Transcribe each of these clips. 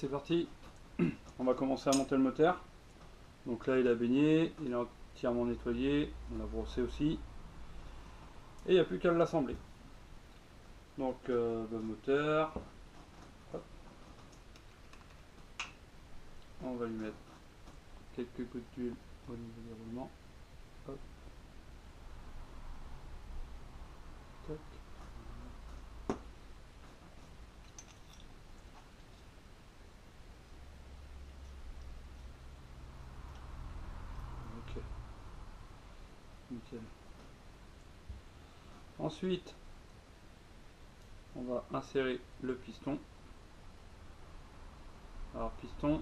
c'est parti. On va commencer à monter le moteur. Donc là il a baigné, il est entièrement nettoyé, on l'a brossé aussi. Et il n'y a plus qu'à l'assembler. Donc le moteur, hop. On va lui mettre quelques gouttes d'huile au niveau des roulements. Hop. Tac. Ok. Nickel. Ensuite, on va insérer le piston. Alors piston,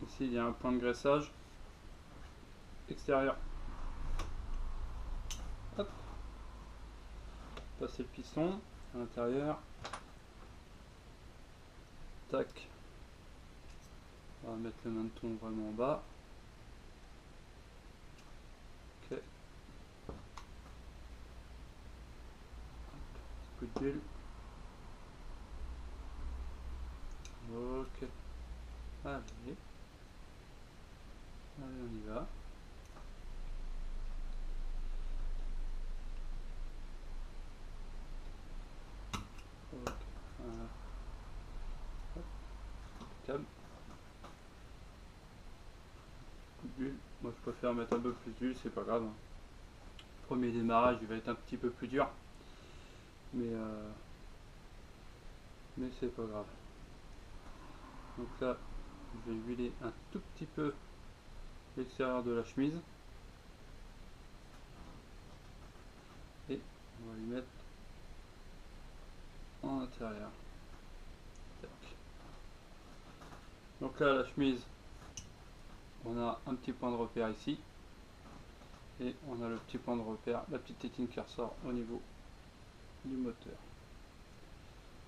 ici il y a un point de graissage extérieur. Hop. Passer le piston à l'intérieur. Tac. On va mettre le main-de-ton vraiment en bas. Ok. Coup d'huile. Ok. Allez. Allez, on y va. Ok. Voilà. Hop. Calme. Coup d'huile. Moi je préfère mettre un peu plus d'huile, c'est pas grave. Premier démarrage il va être un petit peu plus dur. Mais c'est pas grave. Donc là, je vais huiler un tout petit peu l'extérieur de la chemise. Et on va lui mettre en intérieur. Tac. Donc là, la chemise, on a un petit point de repère ici. Et on a le petit point de repère, la petite tétine qui ressort au niveau du moteur.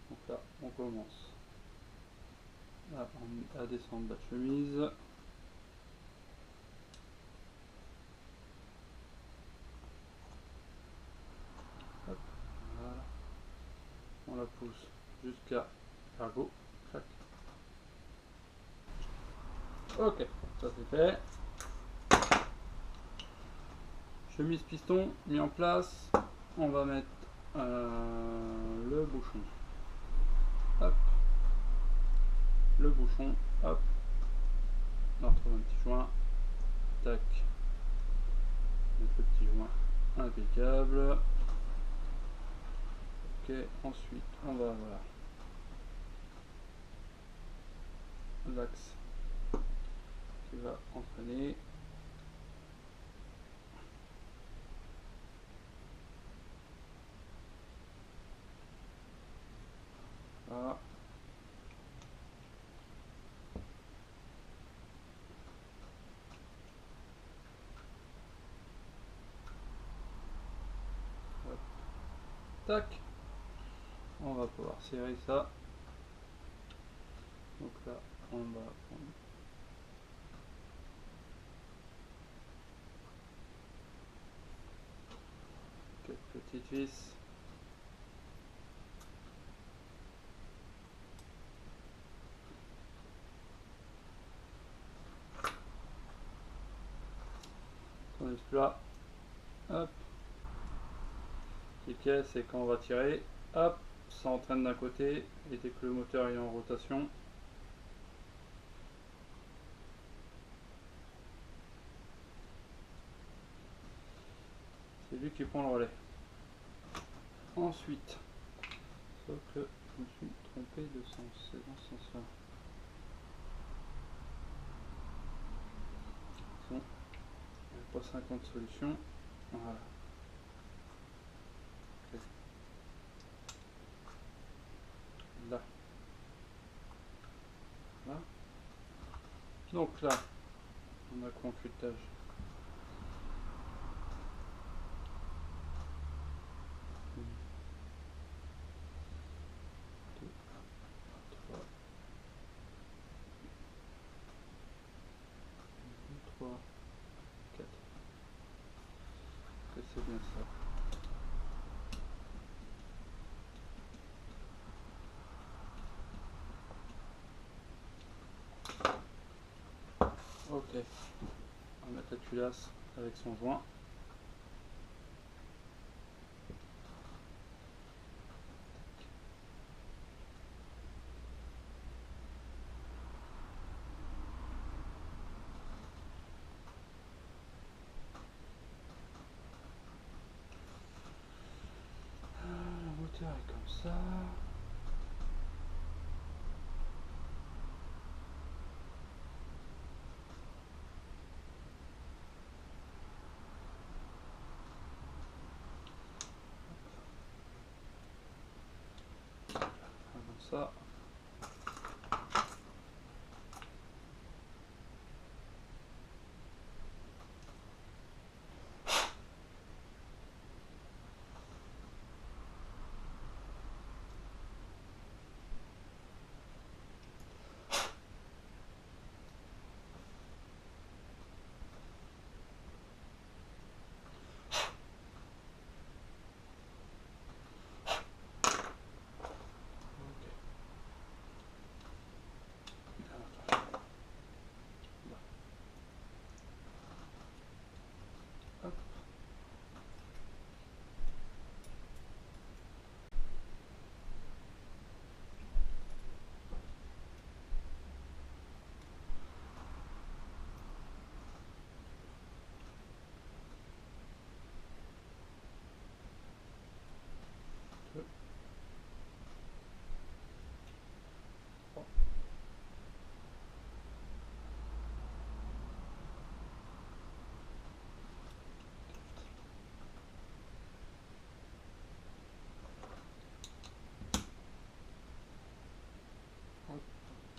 Donc là, on commence à descendre la chemise. Hop, voilà. On la pousse jusqu'à cargo. Clac. Ok, ça c'est fait. Chemise piston mis en place. On va mettre le bouchon. Hop. Le bouchon. Hop. On retrouve un petit joint. Tac. Mettre le petit joint impeccable. Ok. Ensuite, on va voilà. L'axe qui va entraîner. Voilà. Hop. Tac. On va pouvoir serrer ça. Donc là, on va prendre quelques petites vis. Tandis que là, hop. Ce qui est, c'est quand on va tirer, hop, ça entraîne d'un côté, et dès que le moteur est en rotation, c'est lui qui prend le relais. Ensuite, sauf que je me suis trompé de sens, c'est dans ce sens-là. Bon, il n'y a pas 50 solutions. Voilà. Okay. Là. Là. Donc là, on a quoi en fuitage? C'est bien ça. Ok, on va mettre la culasse avec son joint. Le moteur est comme ça. Comme ça.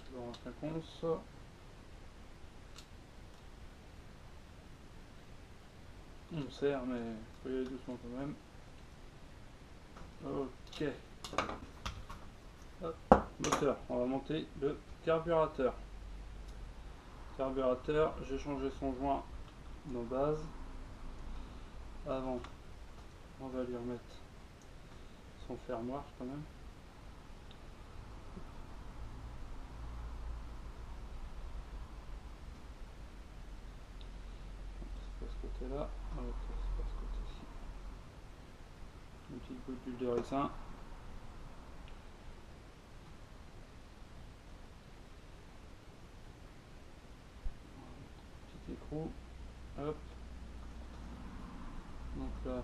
Toujours un quinconce. On serre, mais faut y aller doucement quand même. Ok. Hop. Moteur, on va monter le carburateur. Carburateur, j'ai changé son joint de base. Avant, on va lui remettre son fermoir quand même. C'est pas ce côté-là, ok, c'est pas ce côté-ci. Une petite goutte d'huile de ricin. Petit écrou, hop. Donc là,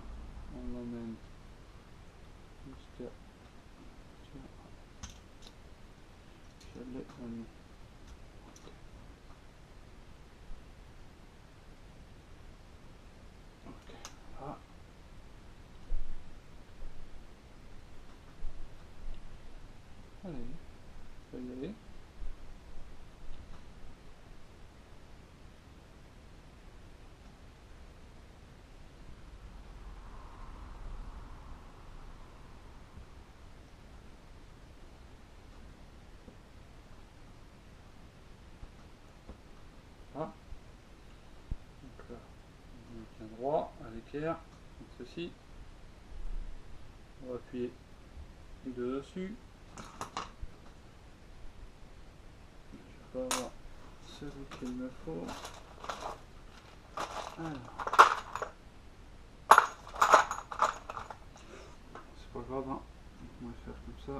on l'emmène jusqu'à... Je l'ai mis. Ok, là. Allez, ça va y aller. Ah. Donc là, on est bien droit à l'équerre, comme ceci. On va appuyer dessus. Je vais avoir celui qu'il me faut. Alors. C'est pas grave, hein. On va faire comme ça.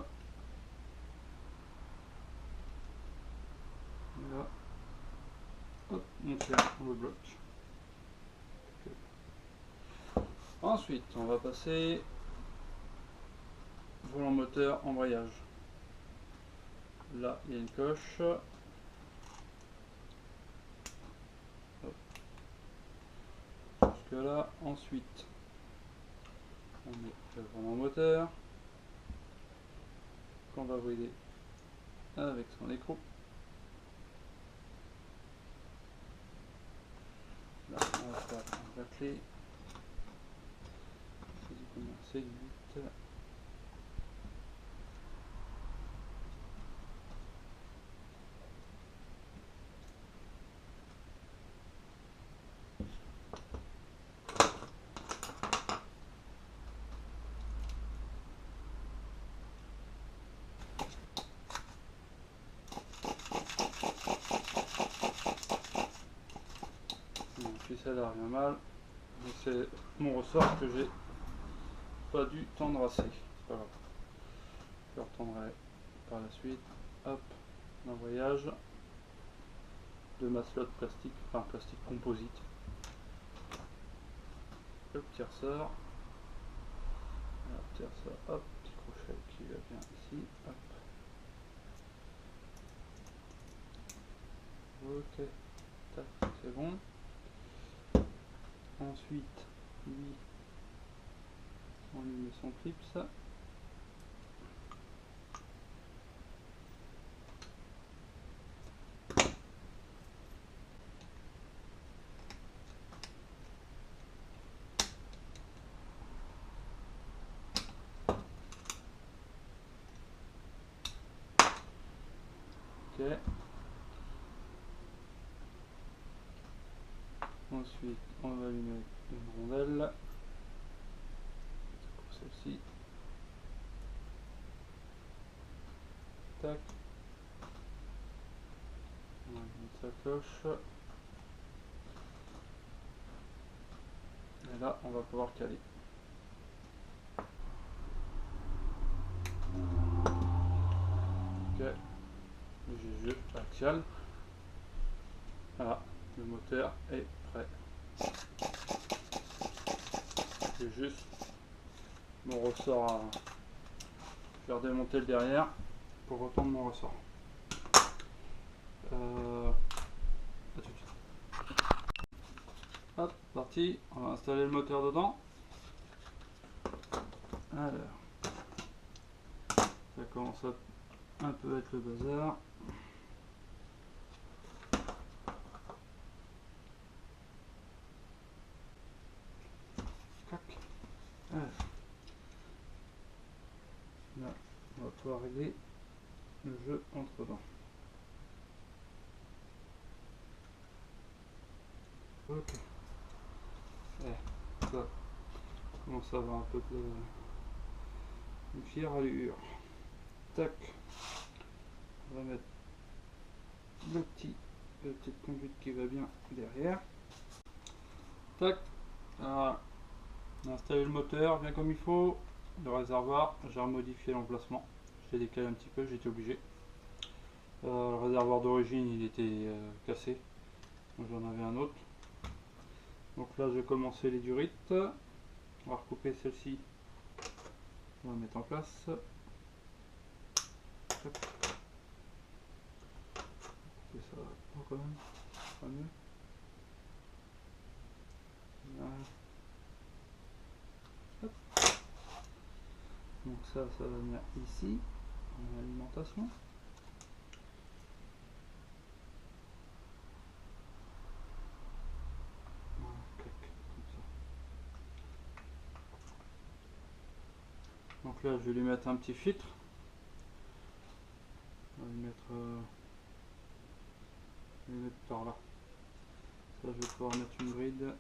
Et là, hop, on le bloque. Ensuite, on va passer volant moteur, embrayage. Là, il y a une coche. Jusque là, ensuite, on met le volant moteur qu'on va brider avec son écrou. Là, on va faire la clé. Je dis combien c'est 8. ficelle revient mal. Mais c'est mon ressort que j'ai pas dû tendre assez. C'est pas grave. Je le retendrai par la suite. Hop, un voyage de ma slot plastique, enfin plastique composite. Le petit ressort. Le petit ressort, hop, petit crochet qui va bien ici. Hop. Ok, tac, c'est bon. Ensuite, lui, on lui met son clips. Ok. Ensuite, on va lui mettre une rondelle. C'est pour celle-ci. Tac. On va mettre sa cloche. Et là, on va pouvoir caler. Ok. Le jeu axial. Voilà, le moteur est prêt. J'ai juste mon ressort à... Je vais redémonter le derrière pour retendre mon ressort. À tout de suite. Hop, parti. On va installer le moteur dedans. Alors, ça commence à un peu être le bazar. Alors, là, on va pouvoir régler le jeu entre dedans. Ok. Ça commence à avoir un peu de une fière allure. Tac. On va mettre la petite conduite qui va bien derrière. Tac. Voilà. On a installé le moteur bien comme il faut. Le réservoir, j'ai remodifié l'emplacement. Je l'ai décalé un petit peu, j'étais obligé. Le réservoir d'origine il était cassé. Donc j'en avais un autre. Donc là je vais commencer les durites. On va recouper celle-ci. On va mettre en place. Hop. Et ça va quand même. Pas mieux. Là. Hop. Donc ça va venir ici en alimentation. Donc là je vais lui mettre un petit filtre. On va lui mettre par là. Ça je vais pouvoir mettre une bride.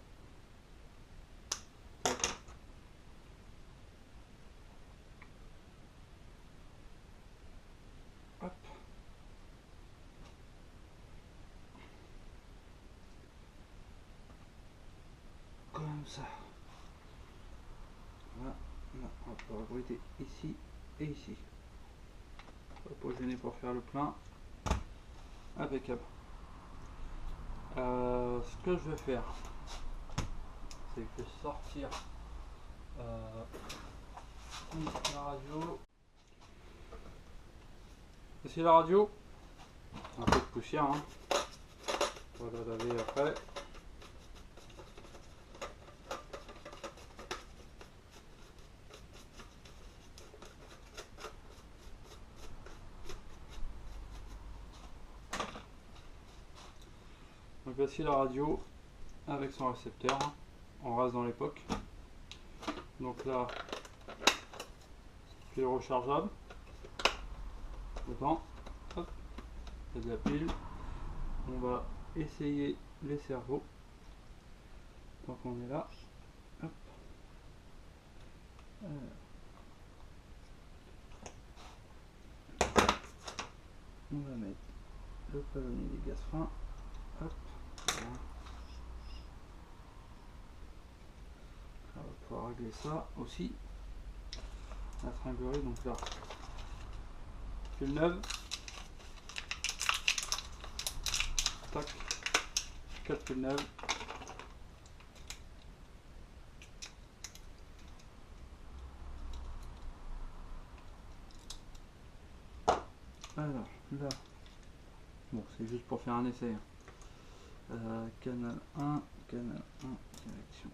Tac. Hop. Comme ça. Voilà. Là, on va pouvoir brider ici et ici. Pas gêner pour faire le plein. Impeccable. Ce que je vais faire, c'est que je vais sortir la radio. Voici la radio. Un peu de poussière, hein. On va la laver après. Donc voici la radio avec son récepteur. On reste dans l'époque. Donc là, pile rechargeable. Dedans, hop, il y a de la pile. On va essayer les cerveaux. Donc on est là. Hop. On va mettre le palonnier des gaz freins. Hop. Voilà. pouvoir régler ça aussi. La tringlerie, donc là, fil neuve, tac, 4 fils neuves. Alors là, bon, c'est juste pour faire un essai. Canal 1, direction.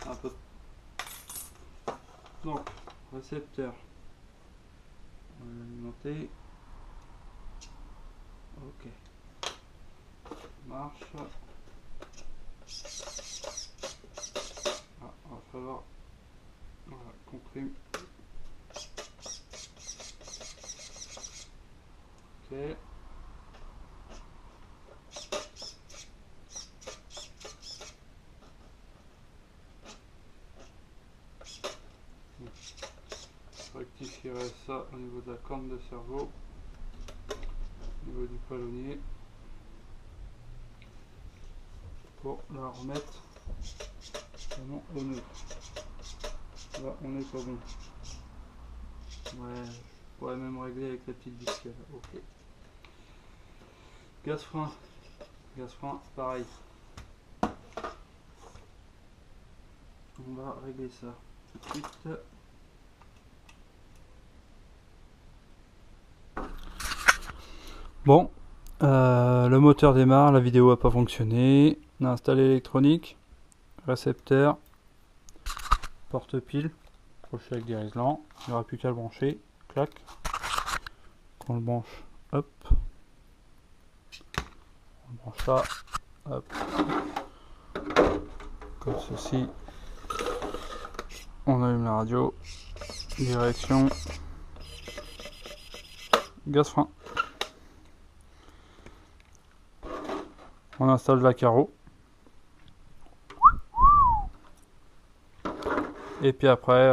Un peu. Donc, récepteur. On va l'alimenter. Ok. Marche. Ah, on va falloir. Voilà, comprime. Ok. Je rectifierai ça au niveau de la corne de cerveau, au niveau du palonnier, pour la remettre vraiment au nœud. Là on n'est pas bon. Ouais, je pourrais même régler avec la petite vis là. Ok. Gaz frein, pareil. On va régler ça tout de suite. Bon, le moteur démarre, la vidéo n'a pas fonctionné. On a installé l'électronique, récepteur, porte-pile, crochet avec des réglants. Il n'y aura plus qu'à le brancher. Clac. On le branche, hop. On le branche là, hop. Comme ceci. On allume la radio. Direction. Gaz frein. On installe la carreau. Et puis après,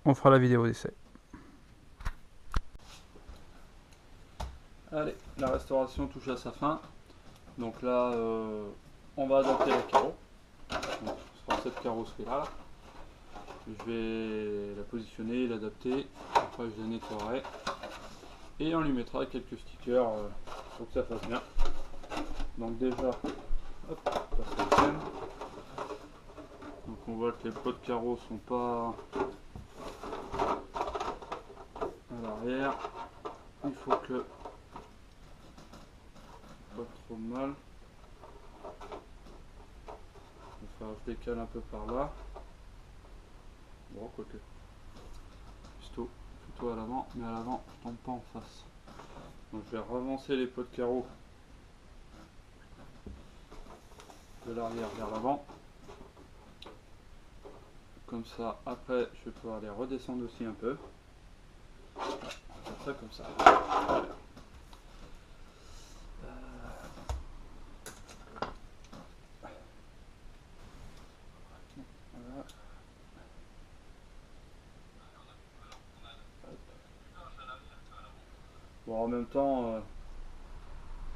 on fera la vidéo d'essai. Allez, la restauration touche à sa fin. Donc là, on va adapter la carreau. Donc, ce sera cette carrosserie là. Je vais la positionner, l'adapter. Après, je la nettoierai. Et on lui mettra quelques stickers pour que ça fasse bien. Donc déjà, hop, ça fonctionne. Donc on voit que les pots de carreaux sont pas à l'arrière. Il faut que pas trop mal. Enfin, je décale un peu par là. Bon, quoique. Plutôt à l'avant, mais à l'avant, je tombe pas en face. Donc je vais revancer les pots de carreaux de l'arrière vers l'avant. Comme ça, après, je vais pouvoir les redescendre aussi un peu. On va faire ça comme ça. Voilà. Voilà. Bon, en même temps,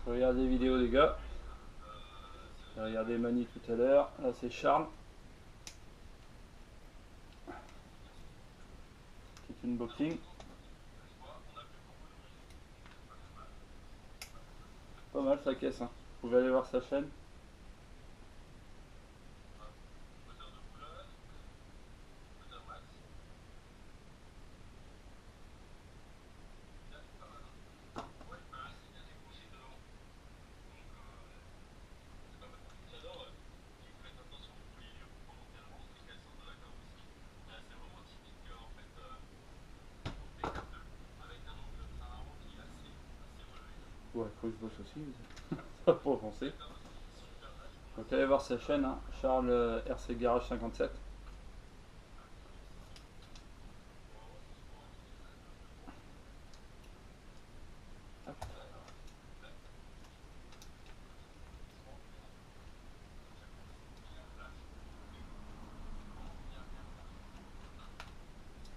je regarde des vidéos des gars. J'ai regardé Mani tout à l'heure. Là, c'est Charles. Qui est unboxing. Pas mal sa caisse. Hein. Vous pouvez aller voir sa chaîne. Ouais, faut que je bosse aussi. Ça pour avancer. Donc allez voir sa chaîne, hein, Charles RC Garage 57.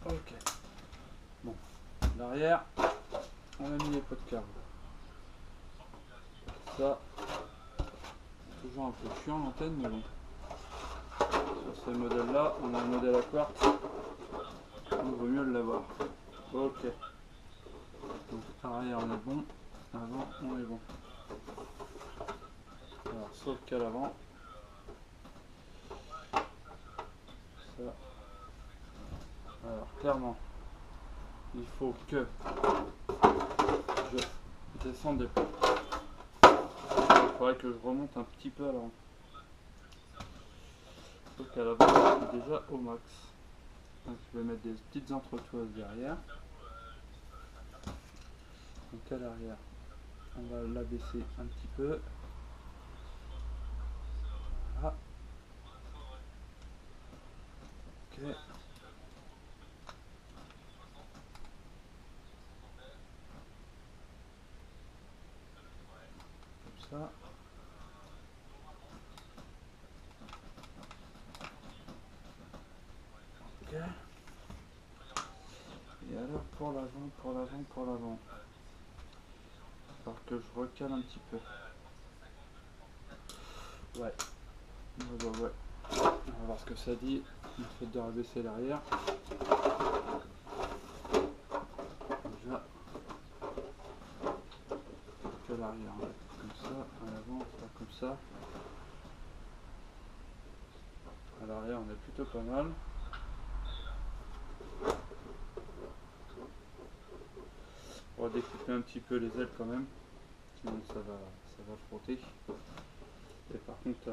Ok. Bon, l'arrière. on a mis les pots de câble. Ça, toujours un peu chiant l'antenne, mais bon. Sur ce modèle là, on a un modèle à quartz, il vaut mieux l'avoir. Ok. Donc arrière on est bon, avant on est bon. Alors sauf qu'à l'avant, ça. Alors clairement, il faut que je descende des pots. Il faudrait que je remonte un petit peu à l'avant. Sauf qu'à l'avant, je suis déjà au max. Donc je vais mettre des petites entretoises derrière. Donc à l'arrière, on va l'abaisser un petit peu. Voilà. Ok. Comme ça. Ok. Et alors pour l'avant. Alors que je recale un petit peu. Ouais. Ouais. On va voir ce que ça dit. Le fait de rabaisser l'arrière. Déjà. Que l'arrière. Comme ça. À l'avant, pas comme ça. À l'arrière, on est plutôt pas mal. On va découper un petit peu les ailes quand même. Sinon ça va frotter. Et par contre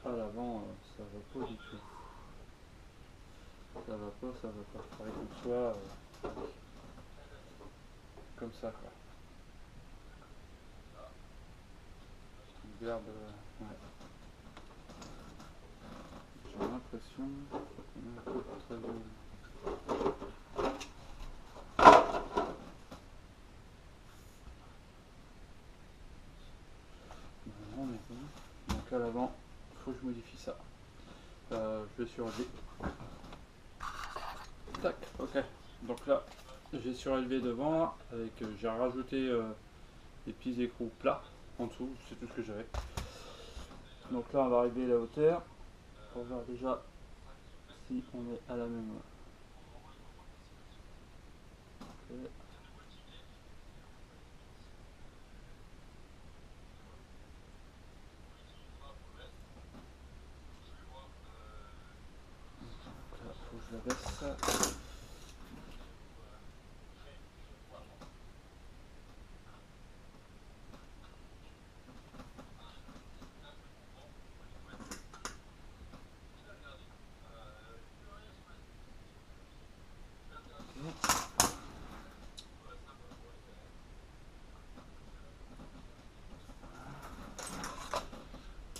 à l'avant ça va pas du tout. Ça va pas. Il faudrait qu'on soit comme ça quoi. On garde. Ouais. J'ai l'impression qu'on est un peu très violent. On est bon. Donc à l'avant, il faut que je modifie ça. Je vais surélever. Tac, ok. Donc là, j'ai surélevé devant, avec j'ai rajouté des petits écrous plats en dessous, c'est tout ce que j'avais. Donc là, on va régler la hauteur pour voir déjà si on est à la même. Okay. Là, faut que je la baisse.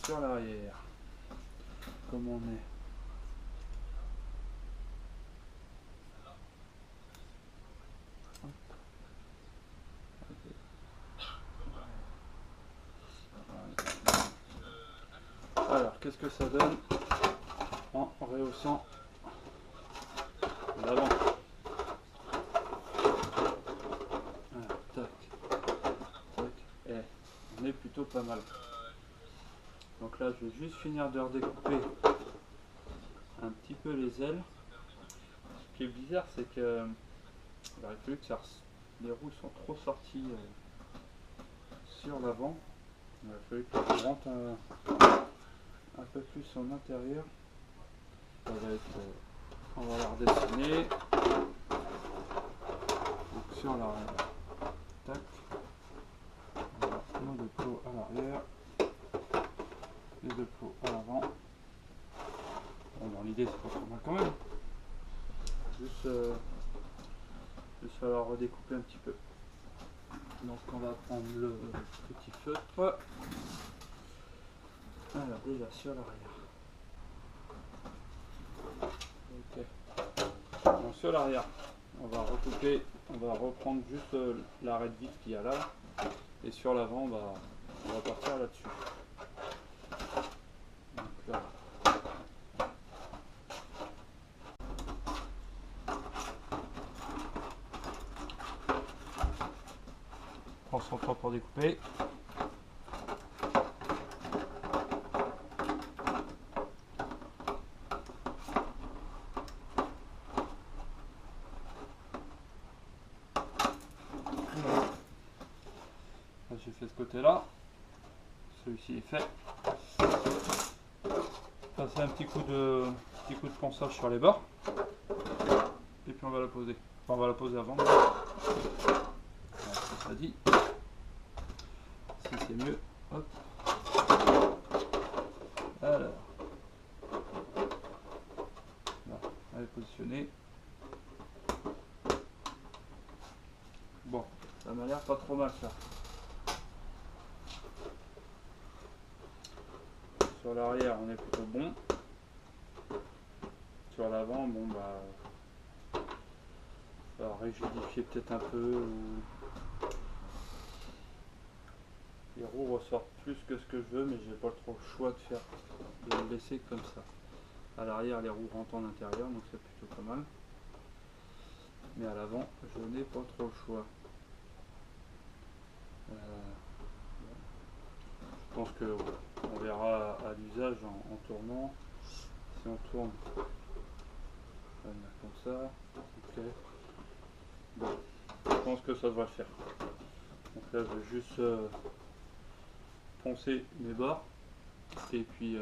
Sur l'arrière, comme on est. Alors, qu'est-ce que ça donne en rehaussant l'avant? Alors, tac, tac, et on est plutôt pas mal. Donc là, je vais juste finir de redécouper un petit peu les ailes. Ce qui est bizarre, c'est que il aurait fallu que les roues sont trop sorties sur l'avant. Il aurait fallu que je rentre un peu plus en intérieur. Ça va être, on va la redessiner. Donc sur l'arrière, tac. Voilà, nos deux pots à l'arrière, les deux pots à l'avant. Bon, dans l'idée, c'est pas trop mal quand même. Juste falloir redécouper un petit peu. Donc on va prendre le petit feutre. Alors déjà sur l'arrière. Ok. Donc sur l'arrière, on va recouper, on va reprendre juste l'arrêt de vis qu'il y a là. Et sur l'avant, on va partir là-dessus. Donc là. prend son temps pour découper. J'ai fait ce côté là, celui-ci est fait. Passer un petit coup de ponçage sur les bords et puis on va la poser. Enfin, on va la poser avant. Voilà, ça dit. Si c'est mieux, hop. Alors, là, elle est positionnée. Bon, ça m'a l'air pas trop mal ça. Sur l'arrière, on est plutôt bon. Sur l'avant, bon bah, ça va rigidifier peut-être un peu. Ou... les roues ressortent plus que ce que je veux, mais j'ai pas trop le choix de le laisser comme ça. À l'arrière, les roues rentrent en intérieur, donc c'est plutôt pas mal. Mais à l'avant, je n'ai pas trop le choix. Je pense que on verra à l'usage en tournant. Si on tourne, on va le mettre comme ça. Ok. Bon, je pense que ça devrait le faire. Donc là, je vais juste poncer mes bords et puis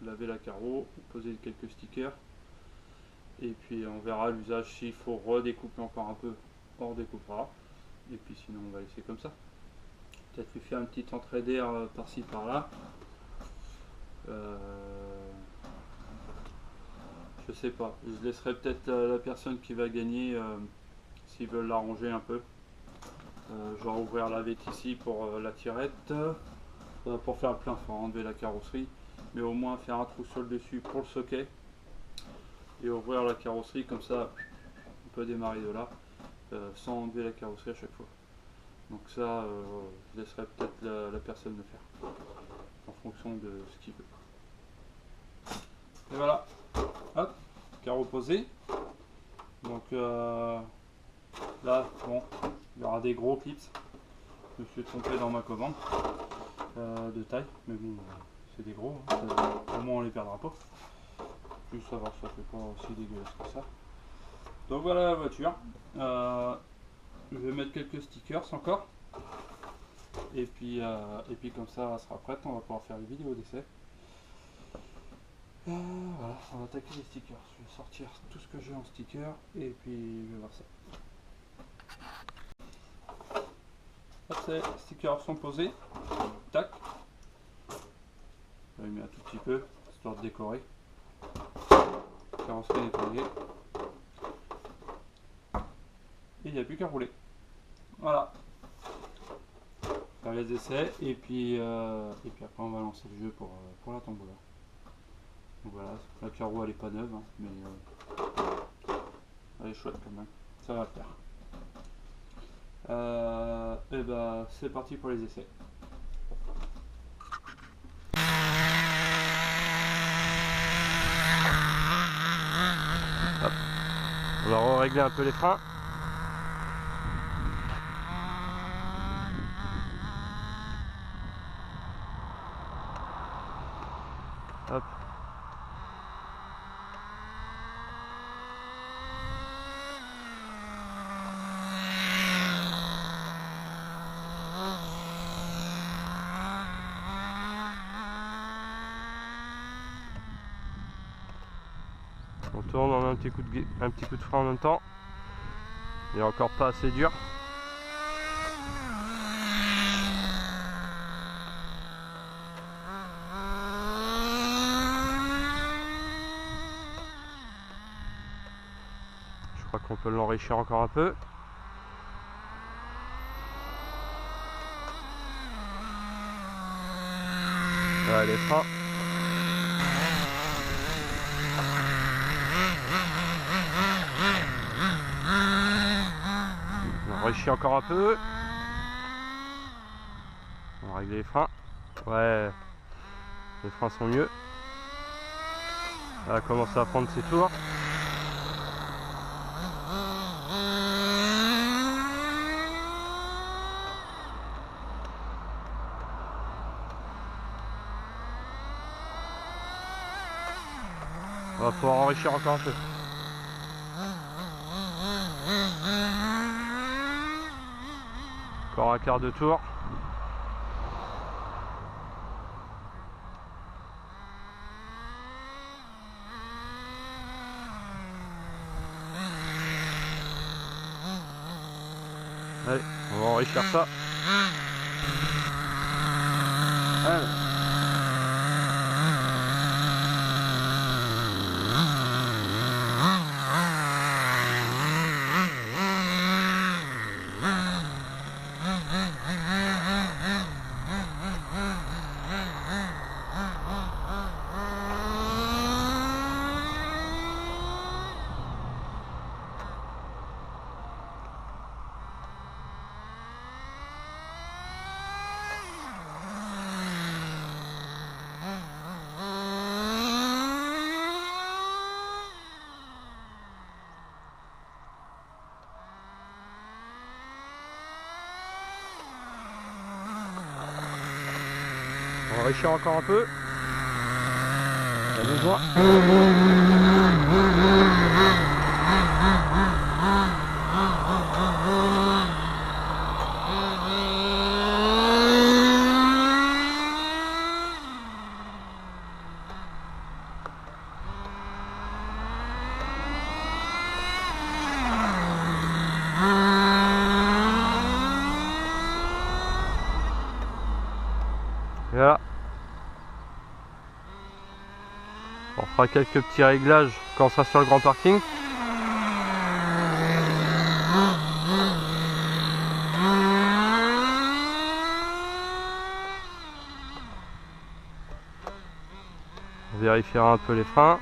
laver la carreau, poser quelques stickers. Et puis on verra à l'usage s'il faut redécouper encore un peu, on redécoupera. Et puis sinon, on va laisser comme ça. Peut-être lui faire une petite entrée d'air par-ci par-là. Je sais pas, je laisserai peut-être la personne qui va gagner s'ils veulent l'arranger un peu. Je vais ouvrir la vête ici pour la tirette, pour faire le plein fort, enlever la carrosserie, mais au moins faire un trou sur le dessus pour le socket et ouvrir la carrosserie, comme ça on peut démarrer de là sans enlever la carrosserie à chaque fois. Donc ça, je laisserai peut-être la personne le faire en fonction de ce qu'il veut. Et voilà, hop, carreau posé. Donc là, bon, il y aura des gros clips. Je me suis trompé dans ma commande de taille, mais bon, c'est des gros, hein, au moins on les perdra pas. Plus ça va, ça fait pas aussi dégueulasse que ça. Donc voilà la voiture. Je vais mettre quelques stickers encore. Et puis comme ça, elle sera prête, on va pouvoir faire les vidéos d'essai. Voilà, on va attaquer les stickers. Je vais sortir tout ce que j'ai en sticker et puis je vais voir ça. Hop, ces stickers sont posés. Tac. Je vais mettre un tout petit peu, histoire de décorer. Carrosserie nettoyée. Et il n'y a plus qu'à rouler. Voilà. Faire les essais et puis après on va lancer le jeu pour la tombola. Donc voilà, la carreau elle est pas neuve, hein, mais elle est chouette quand même. Ça va le faire. Et bah c'est parti pour les essais. Hop. On va régler un peu les freins. Hop. On tourne, on a un petit coup de frein en même temps. Il est encore pas assez dur. Je crois qu'on peut l'enrichir encore un peu. Voilà les freins. On enrichit encore un peu. On va régler les freins. Ouais, les freins sont mieux. Ça va commencer à prendre ses tours. va pouvoir enrichir encore un peu. Encore un quart de tour. Allez, on va enrichir ça. Allez. On va enrichir encore un peu. On a besoin. Voilà. On fera quelques petits réglages quand on sera sur le grand parking. On vérifiera un peu les freins.